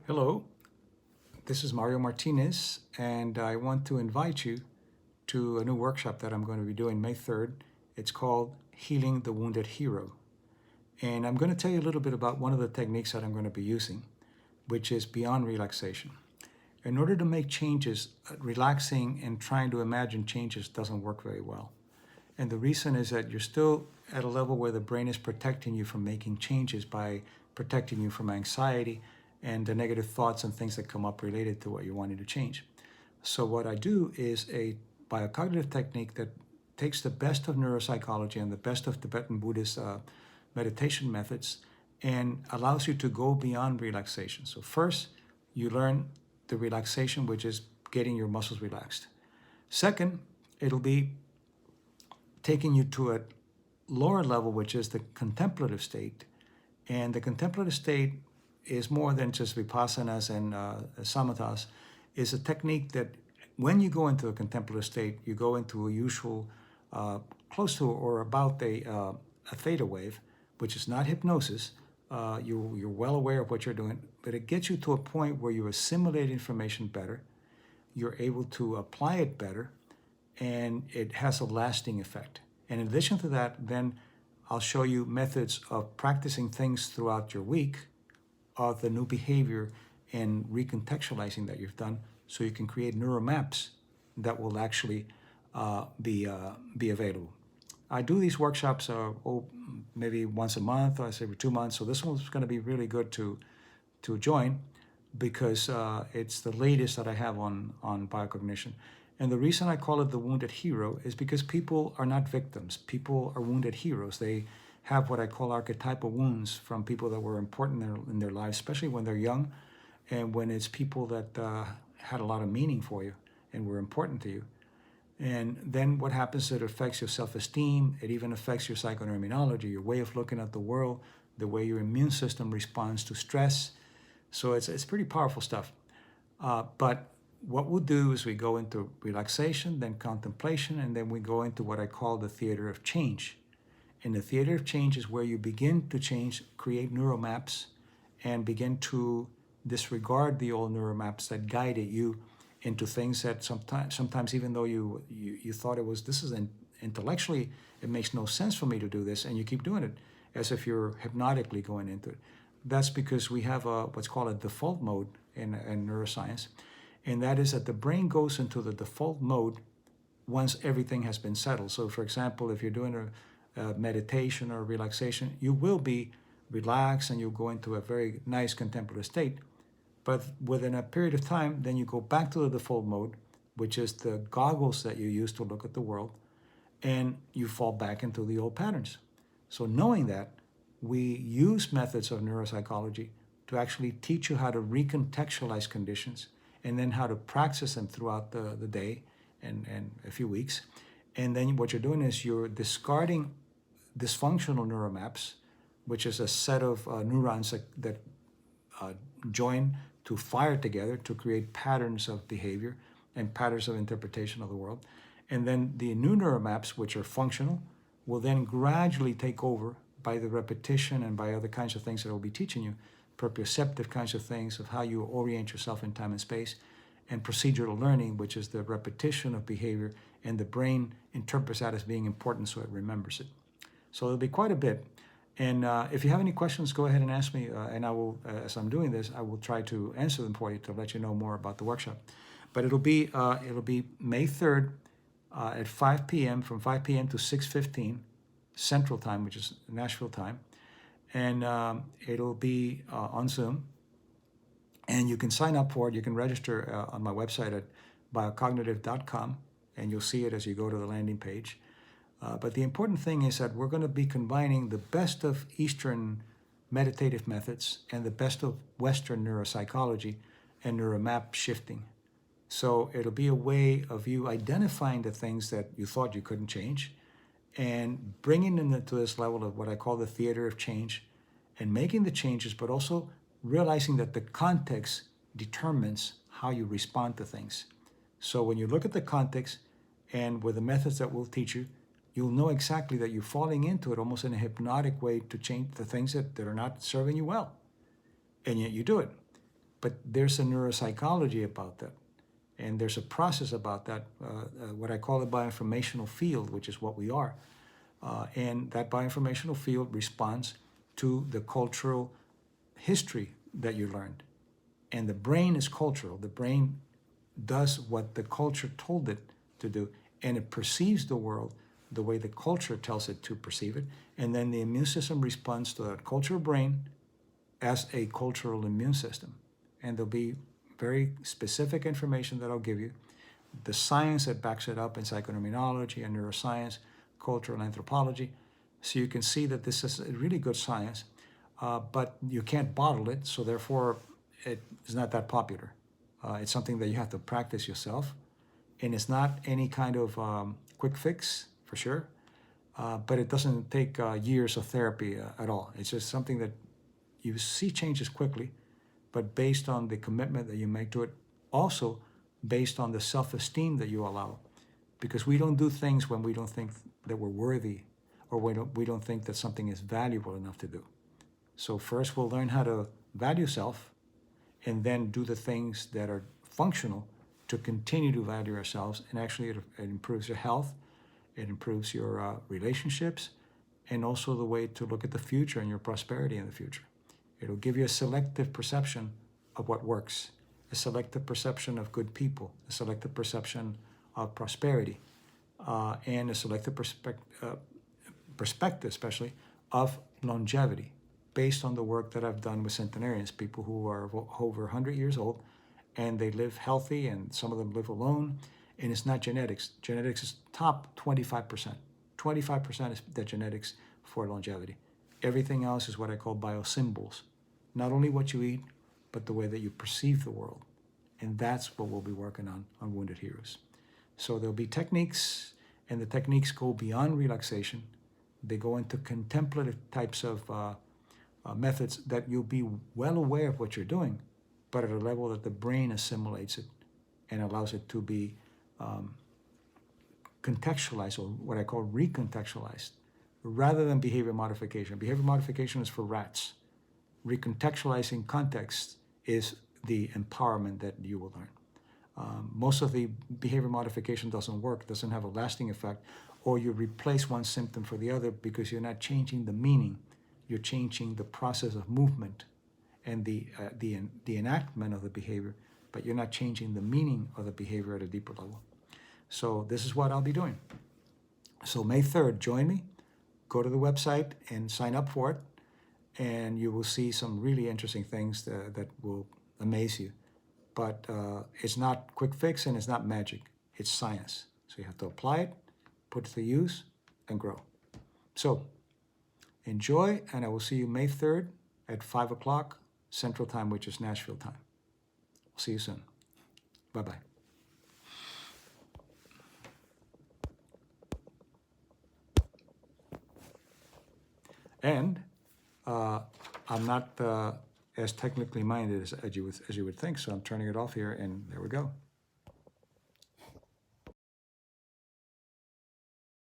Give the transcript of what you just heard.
Hello, this is Mario Martinez, and I want to invite you to a new workshop that I'm going to be doing May 3rd. It's called Healing the Wounded Hero. And I'm going to tell you a little bit about one of the techniques that I'm going to be using, which is beyond relaxation. In order to make changes, relaxing and trying to imagine changes doesn't work very well. And the reason is that you're still at a level where the brain is protecting you from making changes by protecting you from anxiety and the negative thoughts and things that come up related to what you're wanting to change. So what I do is a biocognitive technique that takes the best of neuropsychology and the best of Tibetan Buddhist meditation methods and allows you to go beyond relaxation. So first, you learn the relaxation, which is getting your muscles relaxed. Second, it'll be taking you to a lower level, which is the contemplative state. And the contemplative state is more than just vipassanas and samatthas. Is a technique that when you go into a contemplative state, you go into a usual close to or about a theta wave, which is not hypnosis. You're well aware of what you're doing, but it gets you to a point where you assimilate information better, you're able to apply it better, and it has a lasting effect. And in addition to that, then I'll show you methods of practicing things throughout your week of the new behavior and recontextualizing that you've done so you can create neural maps that will actually be available. I do these workshops maybe once a month or every 2 months, so this one's going to be really good to join because it's the latest that I have on biocognition. And the reason I call it the wounded hero is because people are not victims. People are wounded heroes. They have what I call archetypal wounds from people that were important in their lives, especially when they're young and when it's people that had a lot of meaning for you and were important to you. And then what happens is it affects your self-esteem. It even affects your psychoneuroimmunology, your way of looking at the world, the way your immune system responds to stress. So it's pretty powerful stuff. But what we'll do is we go into relaxation, then contemplation, and then we go into what I call the theater of change. And the theater of change is where you begin to change, create neural maps, and begin to disregard the old neural maps that guided you into things that sometimes even though you thought this is intellectually, it makes no sense for me to do this, and you keep doing it as if you're hypnotically going into it. That's because we have what's called a default mode in neuroscience, and that is that the brain goes into the default mode once everything has been settled. So for example, if you're doing a meditation or relaxation, you will be relaxed and you'll go into a very nice contemplative state. But within a period of time, then you go back to the default mode, which is the goggles that you use to look at the world, and you fall back into the old patterns. So knowing that, we use methods of neuropsychology to actually teach you how to recontextualize conditions and then how to practice them throughout the day and a few weeks. And then what you're doing is you're discarding dysfunctional neural maps, which is a set of neurons that join to fire together to create patterns of behavior and patterns of interpretation of the world. And then the new neural maps, which are functional, will then gradually take over by the repetition and by other kinds of things that I'll be teaching you, proprioceptive kinds of things of how you orient yourself in time and space, and procedural learning, which is the repetition of behavior, and the brain interprets that as being important so it remembers it. So it'll be quite a bit. And if you have any questions, go ahead and ask me, and I will, as I'm doing this, I will try to answer them for you to let you know more about the workshop. But it'll be May 3rd at 5 p.m., from 5 p.m. to 6:15 Central Time, which is Nashville time. And it'll be on Zoom. And you can sign up for it. You can register on my website at biocognitive.com, and you'll see it as you go to the landing page. But the important thing is that we're going to be combining the best of Eastern meditative methods and the best of Western neuropsychology and neuromap shifting. So it'll be a way of you identifying the things that you thought you couldn't change and bringing them to this level of what I call the theater of change and making the changes, but also realizing that the context determines how you respond to things. So when you look at the context and with the methods that we'll teach you, you'll know exactly that you're falling into it almost in a hypnotic way to change the things that are not serving you well. And yet you do it. But there's a neuropsychology about that. And there's a process about that, what I call a bioinformational field, which is what we are. And that bioinformational field responds to the cultural history that you learned. And the brain is cultural. The brain does what the culture told it to do, and it perceives the world the way the culture tells it to perceive it. And then the immune system responds to that cultural brain as a cultural immune system. And there'll be very specific information that I'll give you, the science that backs it up in psychoneuroimmunology and neuroscience, cultural anthropology. So you can see that this is a really good science, but you can't bottle it, so therefore it is not that popular. It's something that you have to practice yourself, and it's not any kind of quick fix, for sure, but it doesn't take years of therapy at all. It's just something that you see changes quickly, but based on the commitment that you make to it, also based on the self-esteem that you allow. Because we don't do things when we don't think that we're worthy, or we don't think that something is valuable enough to do. So first we'll learn how to value self, and then do the things that are functional to continue to value ourselves. And actually it improves your health, it improves your relationships, and also the way to look at the future and your prosperity in the future. It'll give you a selective perception of what works, a selective perception of good people, a selective perception of prosperity, and a selective perspective, especially, of longevity, based on the work that I've done with centenarians, people who are over 100 years old, and they live healthy, and some of them live alone, and it's not genetics. Genetics is top 25%. 25% is the genetics for longevity. Everything else is what I call biosymbols. Not only what you eat, but the way that you perceive the world. And that's what we'll be working on Wounded Heroes. So there'll be techniques, and the techniques go beyond relaxation. They go into contemplative types of methods that you'll be well aware of what you're doing, but at a level that the brain assimilates it and allows it to be contextualized, or what I call recontextualized, rather than behavior modification. Behavior modification is for rats. Recontextualizing context is the empowerment that you will learn. Most of the behavior modification doesn't work, doesn't have a lasting effect, or you replace one symptom for the other because you're not changing the meaning. You're changing the process of movement and the enactment of the behavior, but you're not changing the meaning of the behavior at a deeper level. So this is what I'll be doing. So May 3rd, join me. Go to the website and sign up for it, and you will see some really interesting things that will amaze you. But it's not quick fix, and it's not magic. It's science. So you have to apply it, put it to use, and grow. So enjoy, and I will see you May 3rd at 5 o'clock Central Time, which is Nashville time. I'll see you soon. Bye-bye. And I'm not as technically minded as you would think, so I'm turning it off here, and there we go.